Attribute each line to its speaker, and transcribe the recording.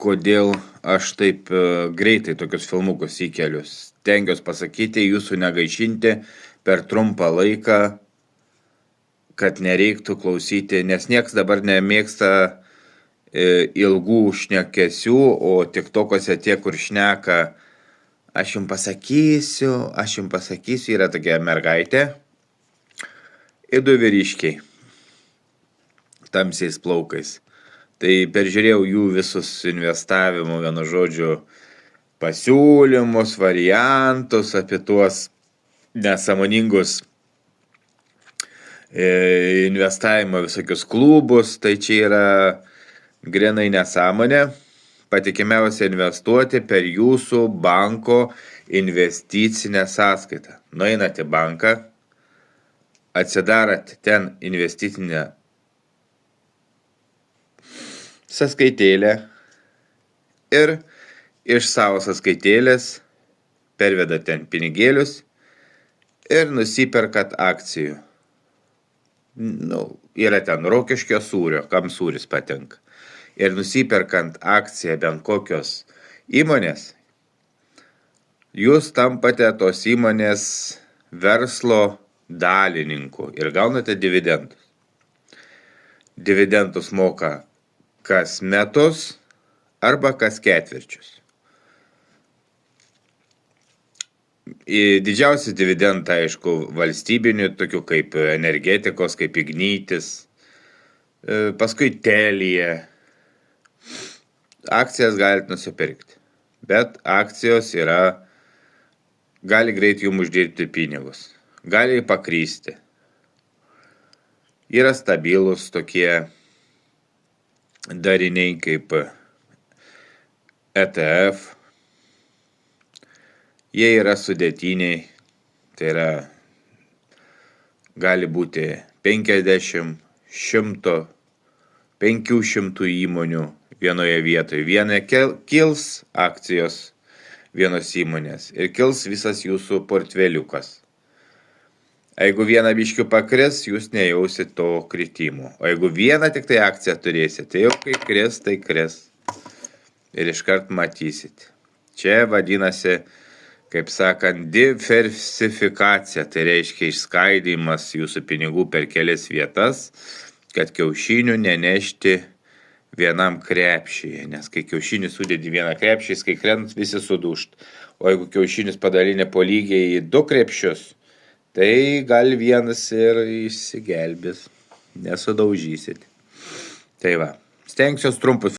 Speaker 1: kodėl aš taip greitai tokius filmukus įkeliu. Stengiuosi pasakyti, jūsų negaišinti per trumpą laiką, kad nereiktų klausyti, nes nieks dabar nemėgsta ilgų šnekesių, o tiktokose tie, kur šneka, aš jums pasakysiu, yra tokia mergaitė ir du vyriškiai, tamsiais plaukais. Tai peržiūrėjau jų visus investavimo, vienu žodžiu, pasiūlymus, variantus apie tuos nesąmoningus investavimo visokius klubus. Tai čia yra grinai nesąmonė. Patikimiausia investuoti per jūsų banko investicinę sąskaitą. Nueinate į banką, atsidarat ten investicinę sąskaitėlę ir iš savo sąskaitėlės pervedat ten pinigėlius ir nusiperkat akcijų. Yra ten Rokiškio sūrio, kam sūris patinka. Ir nusiperkant akciją bent kokios įmonės, jūs tampate tos įmonės verslo dalininku ir gaunate dividendus. Dividendus moka kas metus arba kas ketvirčius. Didžiausias dividendai, aišku, valstybinių, tokių kaip energetikos, kaip Ignitis, paskui Telia. Akcijas galite nusipirkti, bet akcijos gali greit jums uždirbti pinigus, gali pakrysti. Yra stabilus tokie dariniai kaip ETF, jie yra sudėtiniai, tai gali būti 50, 100, 500 įmonių vienoje vietoje. Viena kils akcijos vienos įmonės ir kils visas jūsų portfeliukas. Jeigu vieną biškių pakris, jūs nejausit to kritimo. O jeigu vieną tik tai akciją turėsit, tai jau kai kris, tai kris. Ir iškart matysit. Čia vadinasi, kaip sakant, diversifikacija. Tai reiškia išskaidymas jūsų pinigų per kelias vietas, kad kiaušinių nenešti vienam krepšyje. Nes kai kiaušinį sudėdi vieną krepšį, kai krent, visi sudūšt. O jeigu kiaušinis padalinė po lygiai į 2 krepšius, tai gal vienas ir išsigelbės, nesudaužysit. Tai va, stengsiuos trumpus